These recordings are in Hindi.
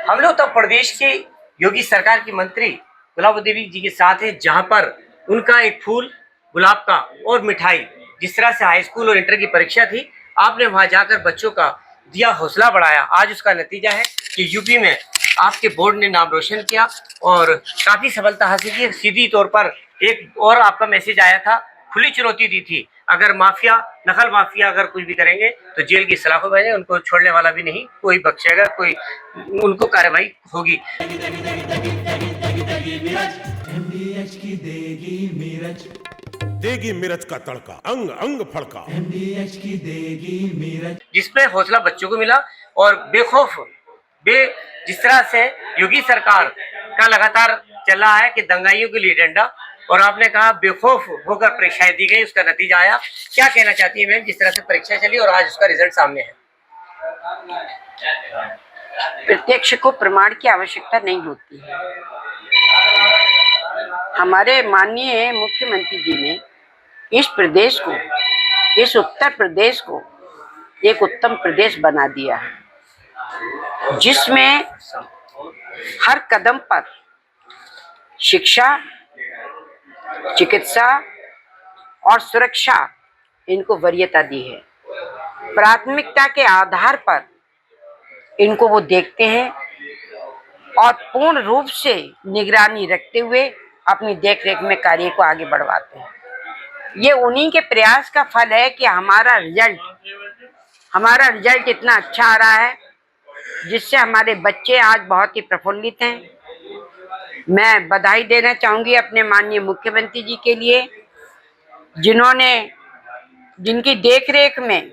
हम लोग उत्तर प्रदेश के योगी सरकार की मंत्री गुलाब देवी जी के साथ है, जहां पर उनका एक फूल गुलाब का और मिठाई, जिस तरह से हाई स्कूल और इंटर की परीक्षा थी, आपने वहां जाकर बच्चों का दिया हौसला बढ़ाया। आज उसका नतीजा है कि यूपी में आपके बोर्ड ने नाम रोशन किया और काफी सफलता हासिल की। सीधी तौर पर एक और आपका मैसेज आया था, खुली चुनौती दी थी, अगर माफिया, नकल माफिया अगर कुछ भी करेंगे तो जेल की सलाखों में उनको छोड़ने वाला भी नहीं कोई बख्शेगा, कोई उनको कार्रवाई होगी। देगी मिर्च का तड़का, अंग अंग फड़का। MDH की देगी मिर्च, जिसमें हौसला बच्चों को मिला और बेखौफ जिस तरह से योगी सरकार का लगातार चल रहा है कि दंगाइयों के लिए डंडा, और आपने कहा बेखौफ होकर परीक्षाएं दी गई, उसका नतीजा आया। क्या कहना चाहती है मैम, जिस तरह से परीक्षा चली और आज उसका रिजल्ट सामने है? प्रत्यक्ष को प्रमाण की आवश्यकता नहीं होती है। हमारे माननीय मुख्यमंत्री जी ने इस प्रदेश को, इस उत्तर प्रदेश को एक उत्तम प्रदेश बना दिया है, जिसमें हर कदम पर शिक्षा, चिकित्सा और सुरक्षा इनको वरीयता दी है। प्राथमिकता के आधार पर इनको वो देखते हैं और पूर्ण रूप से निगरानी रखते हुए अपनी देखरेख में कार्य को आगे बढ़वाते हैं। ये उन्हीं के प्रयास का फल है कि हमारा रिजल्ट इतना अच्छा आ रहा है, जिससे हमारे बच्चे आज बहुत ही प्रफुल्लित हैं। मैं बधाई देना चाहूँगी अपने माननीय मुख्यमंत्री जी के लिए, जिनकी देखरेख में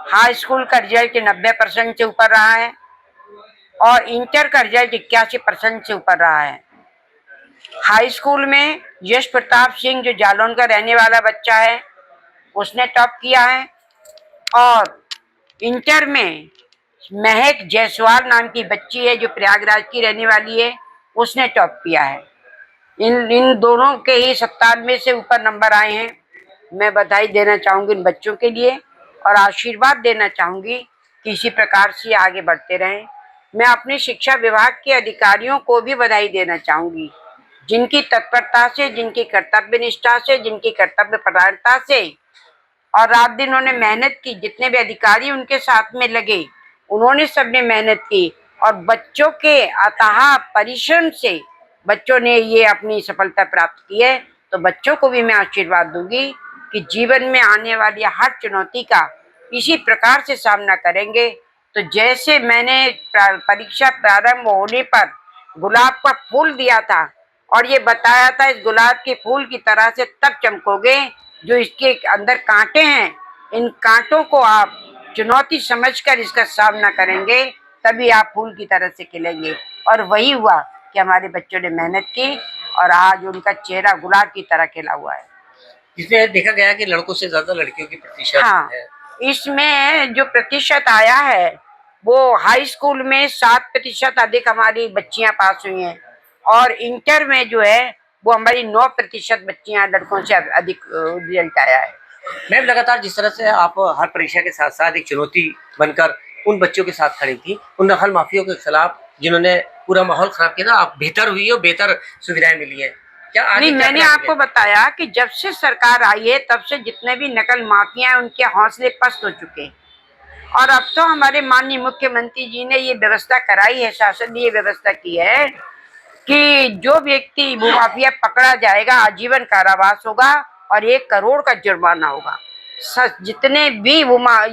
हाई स्कूल का रिजल्ट 90% से ऊपर रहा है और इंटर का रिजल्ट 81% से ऊपर रहा है। हाई स्कूल में यश प्रताप सिंह, जो जालौन का रहने वाला बच्चा है, उसने टॉप किया है, और इंटर में महक जायसवाल नाम की बच्ची है, जो प्रयागराज की रहने वाली है, उसने टॉप किया है। इन दोनों के ही 97 से ऊपर नंबर आए हैं। मैं बधाई देना चाहूँगी इन बच्चों के लिए और आशीर्वाद देना चाहूँगी कि इसी प्रकार से आगे बढ़ते रहें। मैं अपने शिक्षा विभाग के अधिकारियों को भी बधाई देना चाहूँगी, जिनकी तत्परता से, जिनकी कर्तव्य निष्ठा से, जिनकी कर्तव्य परायणता से और रात दिन उन्होंने मेहनत की। जितने भी अधिकारी उनके साथ में लगे, उन्होंने सबने मेहनत की और बच्चों के अथाह परिश्रम से बच्चों ने ये अपनी सफलता प्राप्त की है। तो बच्चों को भी मैं आशीर्वाद दूंगी कि जीवन में आने वाली हर चुनौती का इसी प्रकार से सामना करेंगे। तो जैसे मैंने परीक्षा प्रारंभ होने पर गुलाब का फूल दिया था और ये बताया था, इस गुलाब के फूल की तरह से तब चमकोगे जो इसके अंदर कांटे हैं, इन कांटों को आप चुनौती समझकर इसका सामना करेंगे, तभी आप फूल की तरह से खिलेंगे। और वही हुआ कि हमारे बच्चों ने मेहनत की और आज उनका चेहरा गुलाब की तरह खिला हुआ है। इसमें देखा गया कि लड़कों से ज्यादा लड़कियों की प्रतिशत है। इसमें जो प्रतिशत आया है वो हाई स्कूल में 7% अधिक हमारी बच्चियां पास हुई हैं और इंटर में जो है वो हमारी 9% बच्चियां लड़कों से अधिक रिजल्ट आया है। मैम, लगातार जिस तरह से आप हर परीक्षा के साथ साथ एक चुनौती बनकर उन बच्चों के साथ खड़ी थी, उन नकल माफियों के खिलाफ जिन्होंने पूरा माहौल खराब किया था, आप बेहतर हुई हो, बेहतर सुविधाएं मिली है क्या? नहीं, मैंने आपको बताया कि जब से सरकार आई है तब से जितने भी नकल माफिया हैं उनके हौसले पस्त हो चुके हैं और अब तो हमारे माननीय मुख्यमंत्री जी ने ये व्यवस्था कराई है, शासन ने ये व्यवस्था की है कि जो व्यक्ति भूमाफिया पकड़ा जाएगा आजीवन कारावास होगा और 1 करोड़ का जुर्माना होगा। जितने भी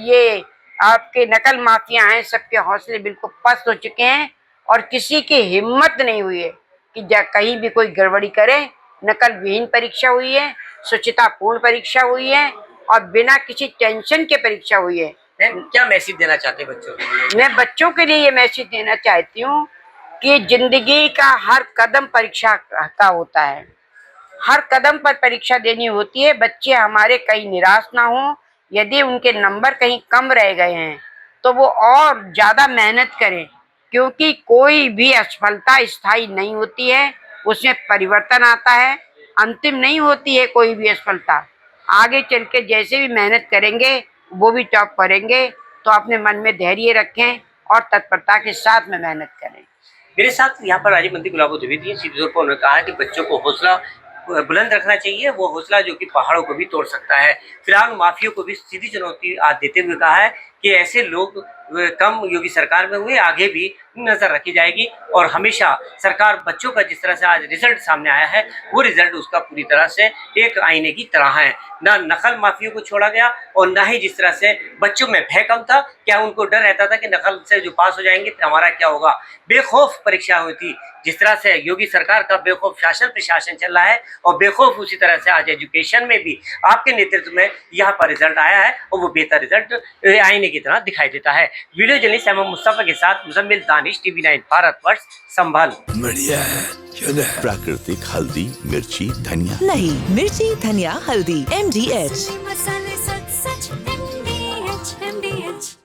ये आपके नकल माफिया हैं, सबके हौसले बिल्कुल पस्त हो चुके हैं और किसी की हिम्मत नहीं हुई है कि कहीं भी कोई गड़बड़ी करे। नकल विहीन परीक्षा हुई है, शुचितापूर्ण परीक्षा हुई है और बिना किसी टेंशन के परीक्षा हुई है। क्या मैसेज देना चाहते हैं बच्चों के लिए? मैं बच्चों के लिए ये मैसेज देना चाहती हूँ कि जिंदगी का हर कदम परीक्षा का होता है, हर कदम पर परीक्षा देनी होती है। बच्चे हमारे कहीं निराश ना हो, यदि उनके नंबर कहीं कम रह गए हैं तो वो और ज़्यादा मेहनत करें, क्योंकि कोई भी असफलता स्थायी नहीं होती है, उसमें परिवर्तन आता है, अंतिम नहीं होती है कोई भी असफलता। आगे चल के जैसे भी मेहनत करेंगे वो भी टॉप करेंगे। तो अपने मन में धैर्य रखें और तत्परता के साथ में मेहनत करें। मेरे साथ यहाँ पर राज्य मंत्री गुलाब द्विवेदी सीधे तौर पर उन्होंने कहा है कि बच्चों को हौसला बुलंद रखना चाहिए, वो हौसला जो कि पहाड़ों को भी तोड़ सकता है। फिलहाल माफियों को भी सीधी चुनौती आज देते हुए कहा है कि ऐसे लोग कम योगी सरकार में हुए, आगे भी नजर रखी जाएगी और हमेशा सरकार बच्चों का जिस तरह से आज रिजल्ट सामने आया है वो रिजल्ट उसका पूरी तरह से एक आईने की तरह है। ना नकल माफियों को छोड़ा गया और ना ही जिस तरह से बच्चों में भय कम था, क्या उनको डर रहता था कि नकल से जो पास हो जाएंगे फिर हमारा क्या होगा। बेखौफ परीक्षा हुई थी, जिस तरह से योगी सरकार का बेखौफ शासन प्रशासन चल रहा है और बेखौफ उसी तरह से आज एजुकेशन में भी आपके नेतृत्व में यहाँ पर रिजल्ट आया है और वो बेहतर रिजल्ट आईने की तरह दिखाई देता है। वीडियो जर्नलिस्ट एम मुस्तफा के साथ मुजम्मिल दानिश, TV9 भारतवर्ष, संभल। बढ़िया है क्यों ना? प्राकृतिक हल्दी मिर्ची धनिया नहीं, मिर्ची धनिया हल्दी MGH मसाले